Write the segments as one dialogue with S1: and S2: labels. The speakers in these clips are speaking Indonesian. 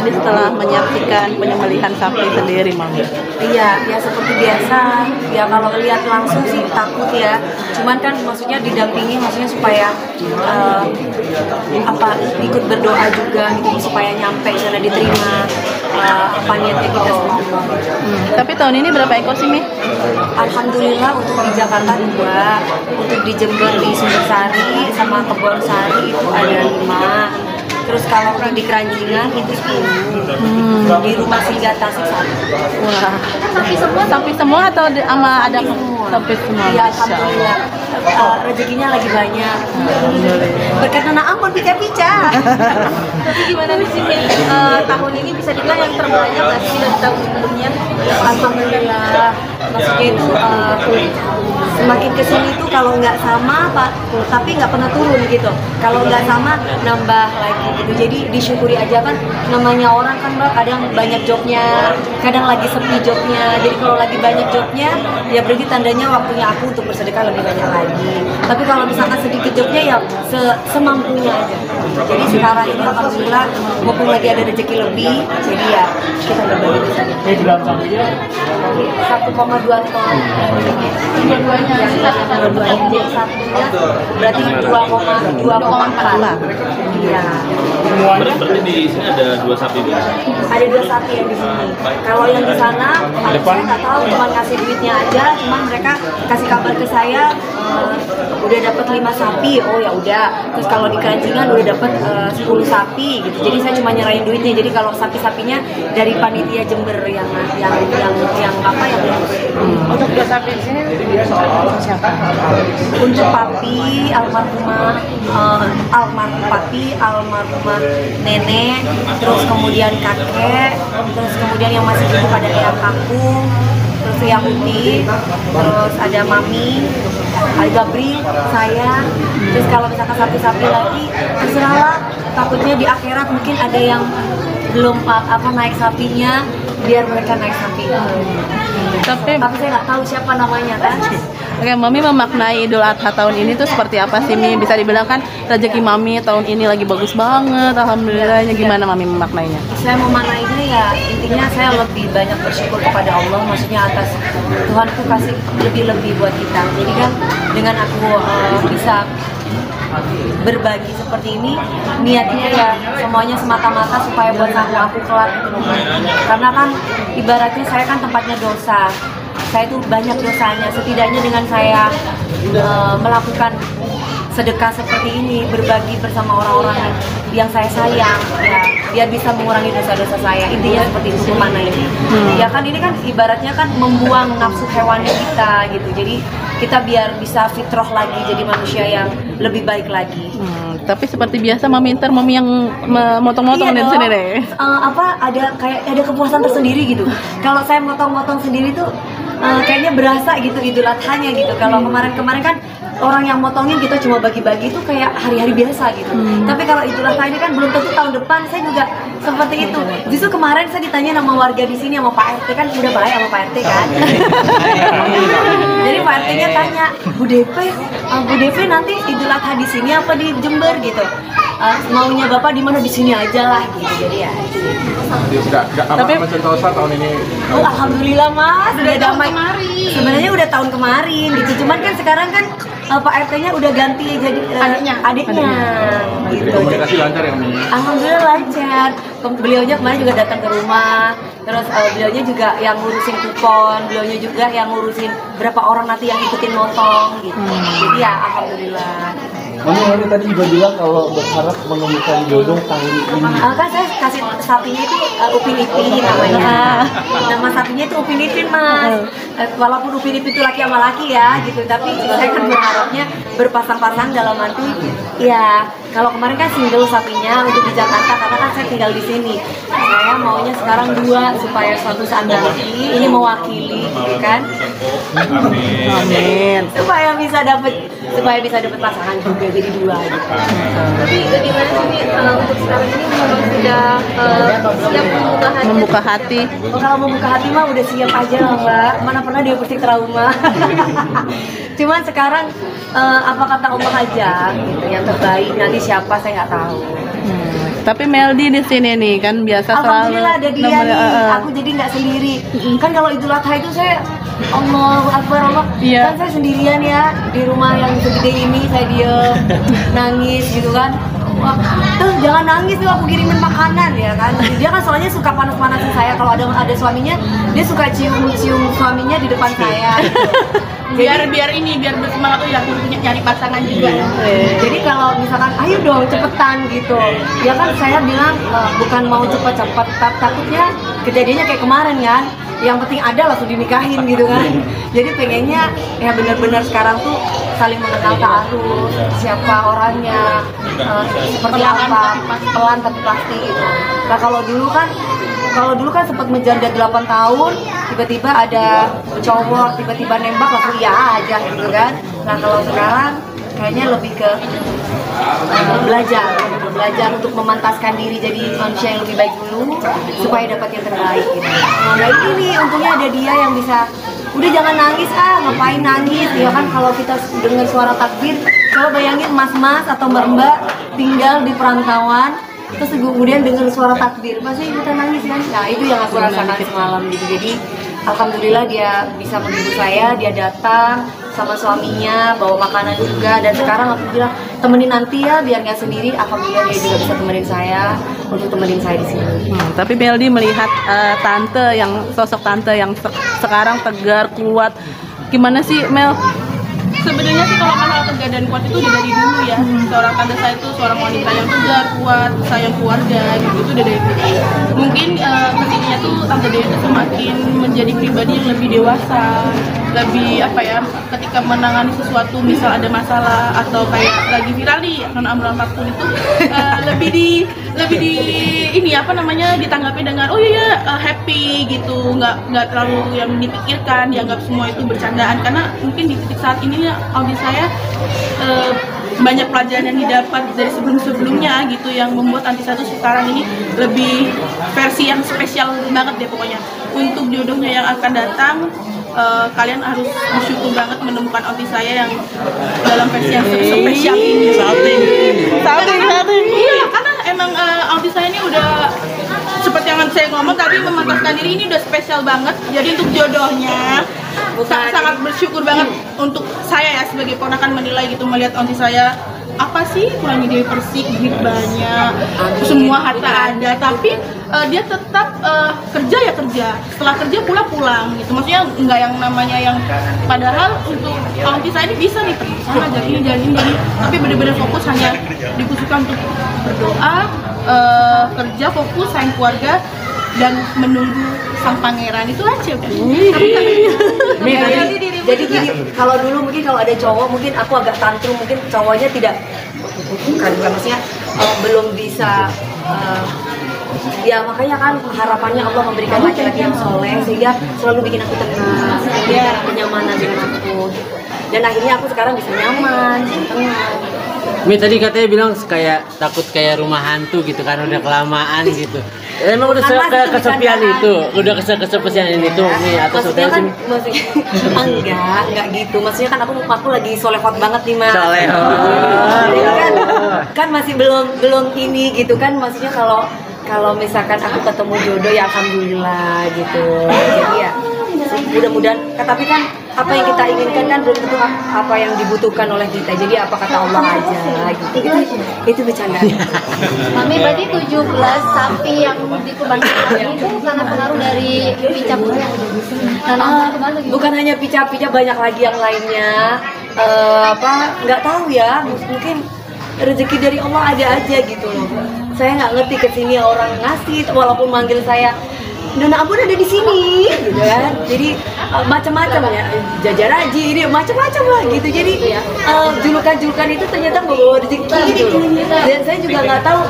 S1: tadi setelah menyaksikan penyembelihan sapi sendiri, Mami?
S2: Iya, ya seperti biasa. Ya kalau lihat langsung sih takut ya. Cuman kan maksudnya didampingi, maksudnya supaya ikut berdoa juga gitu supaya nyampe sana diterima apa niatnya kita semua.
S1: Tapi tahun ini berapa ekor sih, Mi?
S2: Alhamdulillah untuk di Jakarta 2, untuk di Jember di Sumbersari sama Kebon Sari itu ada 5. Terus kalau di Keranjingan itu 10. Di rumah singgah Tasik 1.
S1: Wah, sapi semua atau sama ada sapi semua?
S2: Iya, alhamdulillah. Rezekinya lagi banyak. Berkat Nana Ampun pica-pica.
S3: Tapi gimana nih sih, tahun ini bisa dibilang yang terbanyak nggak sih dari tahun sebelumnya?
S2: Alhamdulillah. Maksudnya itu semakin kesini tuh kalau nggak sama Pak, tapi nggak pernah turun gitu. Kalau nggak sama nambah lagi gitu. Jadi disyukuri aja kan, namanya orang kan Mbak kadang banyak jobnya, kadang lagi sepi jobnya. Jadi kalau lagi banyak jobnya, ya berarti tandanya waktunya aku untuk bersedekah lebih banyak lagi. Tapi kalau misalkan sedikit jobnya ya semampunya aja. Jadi sekarang ini alhamdulillah mumpung lagi ada rezeki lebih, jadi ya kita berbagi di sana. 1,2 ton. Dua-duanya. Jadi satunya berarti 2,4. Iya.
S4: Berarti di sini ada 2 sapi, Bu?
S2: Ada 2 sapi yang di sini. Kalau yang di sana, saya nggak tahu, cuma ngasih duitnya aja. Cuma mereka kasih kabar ke saya, udah dapat 5 sapi. Oh ya udah. Terus kalau di Keranjingan udah dapat 10 sapi gitu. Jadi saya cuma nyerahin duitnya. Jadi kalau sapi-sapinya dari panitia Jember yang
S3: Untuk 2 sapi di sini siapa?
S2: untuk papi almarhumah papi almarhumah nenek, terus kemudian kakek, terus kemudian yang masih hidup ada eyang kakung, terus yang Uti, terus ada mami, ada Gabri, saya. Terus kalau misalkan sapi-sapi lagi terserah lah, takutnya di akhirat mungkin ada yang belum naik sapinya, biar mereka naik sapi. Tapi saya nggak tahu siapa namanya kan.
S1: Oke, Mami memaknai Idul Adha tahun ini tuh seperti apa sih, Mi? Bisa dibilang kan rezeki Mami tahun ini lagi bagus banget, alhamdulillahnya. Gimana Mami memaknainya?
S2: Saya memaknainya ya intinya saya lebih banyak bersyukur kepada Allah, maksudnya atas Tuhan tuh kasih lebih-lebih buat kita. Jadi kan dengan aku bisa berbagi seperti ini, niatnya ya semuanya semata-mata supaya buat aku kelak gitu. Karena kan ibaratnya saya kan tempatnya dosa, saya tuh banyak dosanya. Setidaknya dengan saya melakukan sedekah seperti ini, berbagi bersama orang-orang yang saya sayang, ya biar bisa mengurangi dosa-dosa saya. Intinya seperti itu mana ini. Ya kan ini kan ibaratnya kan membuang nafsu hewannya kita gitu. Jadi kita biar bisa fitrah lagi, jadi manusia yang lebih baik lagi.
S1: Tapi seperti biasa Mami yang motong-motong
S2: Iya
S1: di sini deh.
S2: Ada kepuasan tersendiri gitu. Kalau saya motong-motong sendiri tuh kayaknya berasa gitu Idul Adhanya gitu. Kalau kemarin-kemarin kan orang yang motongin kita cuma bagi-bagi itu kayak hari-hari biasa gitu. Tapi kalau Idul Adha ini kan belum tentu tahun depan saya juga seperti itu. Justru kemarin saya ditanya sama warga di sini, sama Pak RT, kan udah baik sama Pak RT kan. Jadi Pak RT-nya tanya, Bu DP nanti Idul Adha di sini apa di Jember gitu. Maunya Bapak di mana, di sini aja lah gitu. Jadi ya.
S5: Tapi Sentosa tahun ini.
S2: Oh, alhamdulillah Mas, udah damai. Sebenarnya udah tahun kemarin gitu. Cuman kan sekarang kan Pak RT-nya udah ganti jadi adiknya. Gitu.
S5: Komunikasi lancar ya, Mi?
S2: Alhamdulillah lancar. Beliaunya kemarin juga datang ke rumah. Terus beliaunya juga yang ngurusin kupon, beliaunya juga yang ngurusin berapa orang nanti yang ikutin motong gitu. Jadi ya alhamdulillah.
S5: Mami tadi juga bilang kalau berharap menemukan jodoh tahun ini.
S2: Kan saya kasih sapinya itu Upin Ipin namanya. Nama sapinya itu Upin Ipin Mas. Walaupun Upin Ipin itu laki sama laki ya gitu, tapi saya kan berharapnya berpasang-pasang dalam arti ya. Kalau kemarin kan single sapinya untuk di Jakarta, karena kan saya tinggal di sini. Saya maunya sekarang 2 supaya suatu saat nanti ini mewakili, gitu kan?
S1: Amin.
S2: Supaya bisa dapat pasangan juga jadi 2 gitu.
S3: Tapi bagaimana sih untuk sekarang ini memang sudah siap
S1: Membuka hati.
S2: Oh, kalau membuka hati mah udah siap aja lah Mbak. Mana pernah dia pasti trauma. Cuman sekarang apa kata Allah aja gitu, yang terbaik nanti siapa saya nggak tahu.
S1: Tapi Meldi di sini nih kan biasa selalu
S3: Alhamdulillah ada dia
S1: nemenin,
S3: nih, aku jadi nggak sendiri. Kan kalau Idul Adha itu saya Allahu Akbar Allah,
S1: Iya.
S3: kan saya sendirian ya di rumah yang segede ini, saya diem nangis gitu kan. Wah, tuh jangan nangis tuh, aku kirimin makanan ya kan. Dia kan soalnya suka panas-panasin saya. Kalau ada suaminya, dia suka cium suaminya di depan saya.
S6: biar bersemangat tuh ya punya nyari pasangan juga.
S3: Jadi kalau misalkan ayo dong cepetan gitu, ya kan saya bilang bukan mau cepet-cepet, takutnya kejadiannya kayak kemarin kan. Yang penting ada langsung dinikahin gitu kan. Jadi pengennya ya benar-benar sekarang tuh saling mengenal ta'aruf, siapa orangnya, seperti apa, pelan tapi pasti gitu. Nah kalau dulu kan sempat menjanda 8 tahun, tiba-tiba ada cowok tiba-tiba nembak langsung iya aja gitu kan. Nah kalau sekarang kayaknya lebih ke belajar untuk memantaskan diri jadi manusia yang lebih baik dulu supaya dapat yang terbaik gitu. Nah ini nih untungnya ada dia yang bisa, udah jangan nangis ngapain nangis ya kan. Kalau kita dengar suara takbir, coba bayangin mas-mas atau mbak-mbak tinggal di perantauan terus kemudian dengar suara takbir pasti kita nangis kan. Nah itu yang aku rasakan semalam gitu. Jadi alhamdulillah dia bisa menghibur saya, dia datang sama suaminya bawa makanan juga, dan sekarang aku bilang temenin nanti ya biar nggak sendiri. Alhamdulillah dia juga bisa temenin saya untuk temenin saya di sini.
S1: Tapi Meldi melihat sosok tante yang sekarang tegar, kuat. Gimana sih Mel?
S6: Sebenarnya sih kalau masalah tegar dan kuat itu udah dari dulu ya. Seorang tante saya itu seorang wanita yang tegar, kuat, sayang keluarga gitu, itu udah dari dulu. Mungkin kesininya tuh tante dia itu semakin menjadi pribadi yang lebih dewasa, lebih ketika menangani sesuatu, misal ada masalah atau kayak lagi viral nih non amrul apapun itu lebih di ditanggapi dengan oh iya happy gitu, nggak terlalu yang dipikirkan, dianggap semua itu bercandaan. Karena mungkin di titik saat ini audi saya banyak pelajaran yang didapat dari sebelumnya gitu, yang membuat anti saya tuh sekarang ini lebih versi yang spesial banget deh pokoknya. Untuk jodohnya yang akan datang, kalian harus bersyukur banget menemukan audi saya yang dalam versi yang spesial ini. Iya, karena emang audi saya ini udah seperti yang saya ngomong tadi, memantaskan diri, ini udah spesial banget. Jadi untuk jodohnya sangat bersyukur banget untuk saya ya sebagai ponakan menilai gitu, melihat aunty saya apa sih kurangnya, dia bersih, duit banyak, semua harta ada, tapi dia tetap kerja, setelah kerja pulang gitu. Maksudnya nggak yang namanya yang padahal untuk aunty saya ini bisa nih pergi sana jadi tapi benar-benar fokus hanya dikhususkan untuk berdoa, kerja, fokus, sayang keluarga, dan menunggu sang pangeran itu aja.
S3: Jadi gini, kalau dulu mungkin kalau ada cowok mungkin aku agak tantrum, mungkin cowoknya tidak maksudnya belum bisa ya makanya kan harapannya Allah memberikan laki-laki yang soleh sehingga selalu bikin aku tenang, bikin aku kenyamanan dengan aku. Dan akhirnya aku sekarang bisa nyaman, tenang.
S7: Mi tadi katanya bilang takut kayak rumah hantu gitu kan, udah kelamaan gitu. Emang udah kesepian itu, udah kesepian itu nih atau
S3: maksudnya
S7: sudah
S3: kan,
S7: sih?
S3: maksudnya enggak gitu. Maksudnya kan aku lagi solehot banget nih Mas.
S7: Solehot.
S3: Jadi kan masih belum ini gitu kan. Maksudnya kalau misalkan aku ketemu jodoh ya alhamdulillah gitu. Jadi ya mudah-mudahan. Tapi kan apa yang kita inginkan kan belum tentu apa yang dibutuhkan oleh kita. Jadi apa kata Allah aja gitu. Itu bercandaan.
S8: Mami berarti 17 sapi yang dikurbankan itu karena pengaruh dari pica-pica.
S3: Bukan hanya pica-pica, banyak lagi yang lainnya. Nggak tahu ya, mungkin rezeki dari Allah ada aja gitu loh. Saya nggak ngerti kesini orang ngasih, walaupun manggil saya Nona Ampun ada di sini, gitu kan. Jadi macam-macam ya, jajar haji ini macam-macam lah gitu. Jadi julukan-julukan itu ternyata membawa rezeki gitu loh. Dan saya juga nggak tahu,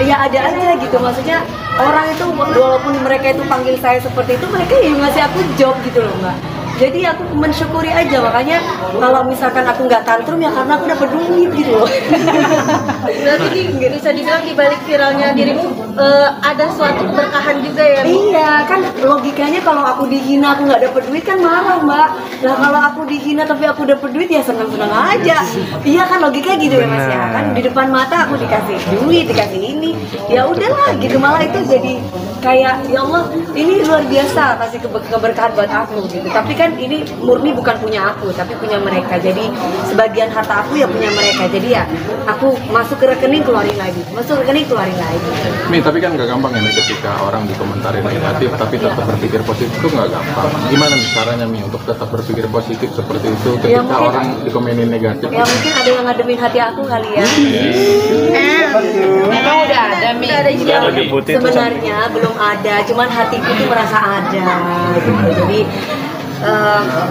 S3: ya ada aja gitu. Maksudnya orang itu walaupun mereka itu panggil saya seperti itu, mereka ya ngasih aku job gitu loh Mbak. Jadi aku mensyukuri aja, makanya kalau misalkan aku nggak tantrum ya karena aku dapat duit gitu loh.
S8: Berarti bisa dibilang di balik viralnya dirimu ada suatu keberkahan juga ya?
S3: Iya, kan logikanya kalau aku dihina aku nggak dapat duit kan marah Mbak. Nah kalau aku dihina tapi aku dapat duit ya senang-senang aja. Iya kan logikanya gitu ya Mas ya. Kan di depan mata aku dikasih duit, dikasih ini. Ya udahlah gitu, malah itu jadi kayak ya Allah ini luar biasa kasih keberkahan buat aku gitu. Tapi kan ini murni bukan punya aku tapi punya mereka. Jadi sebagian harta aku ya punya mereka. Jadi ya aku masuk ke rekening keluarin lagi, masuk ke rekening keluarin lagi.
S9: Mi, tapi kan nggak gampang ya Mi, ketika orang dikomentarin negatif tapi tetap berpikir positif itu nggak gampang. Gimana nih caranya Mi untuk tetap berpikir positif seperti itu ketika
S3: mungkin,
S9: orang dikomenin negatif?
S3: Ya mungkin ada yang ngademin hati aku kali ya.
S2: Memang udah ada Mi.
S3: Sebenarnya belum ada, cuman hatiku tuh merasa ada. Gitu. Jadi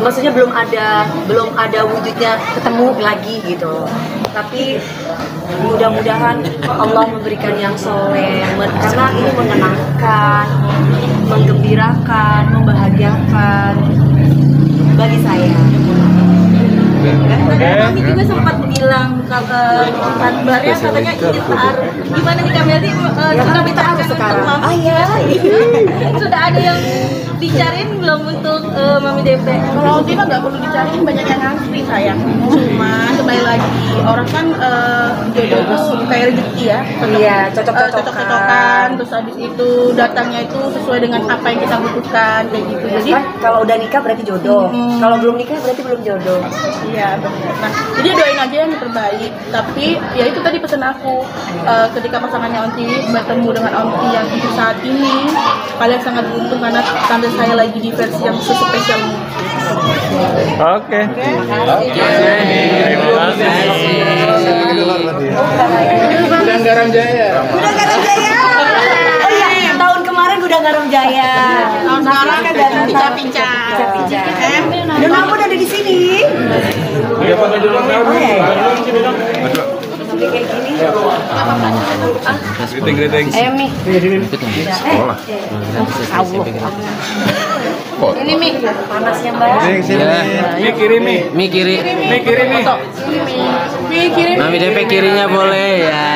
S3: maksudnya belum ada wujudnya ketemu lagi gitu. Tapi mudah-mudahan Allah memberikan yang soleh, karena ini mengenangkan, menggembirakan, membahagiakan bagi saya.
S8: Kami juga sempat bilang kabarnya katanya iftar. Gimana nih Kak Meldi? Sudah bicarakan
S3: sekarang.
S8: untuk Mami?
S3: Iya.
S8: Sudah ada yang dicariin belum untuk Mami DP?
S6: Kalau ulti mah nggak perlu dicariin, banyak yang ngantri sayang. Cuman kembali lagi orang kan jodoh tuh kayak rezeki ya.
S3: Iya, cocok-cocokan.
S6: Cocok-cocokan. Terus habis itu datangnya itu sesuai dengan apa yang kita butuhkan kayak gitu. Jadi
S3: Kan kalau udah nikah berarti jodoh. Kalau belum nikah berarti belum jodoh.
S6: iya benar. Nah jadi doain aja yang terbaik. Tapi ya itu tadi pesan aku, ketika pasangannya Onti bertemu dengan Onti yang untuk saat ini, kalian sangat beruntung karena tante saya lagi di versi yang sespesial mungkin.
S10: Oke.
S5: Gudang Garam Jaya.
S3: Gudang Garam Jaya. Oh iya, tahun kemarin Gudang Garam Jaya.
S6: Tahun sekarang
S3: kan datang
S6: pincang-pincang.
S3: Dan aku udah ada di sini.
S10: Ya pakai dulu kan.
S3: Sampai kayak gini.
S10: Greeting.
S3: Ayo Mi.
S9: Sekolah.
S3: Ini Mi. Panasnya Mbak.
S10: Mi kiri Mi.
S7: Mi kiri.
S10: Mi kiri Mi.
S7: Mami DP kirinya boleh ya.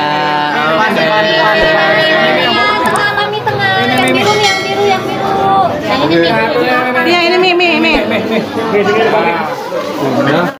S7: Oke.
S8: Mami tengah. Yang biru, yang biru, yang biru. Yang ini Mi.
S6: Iya ini Mi.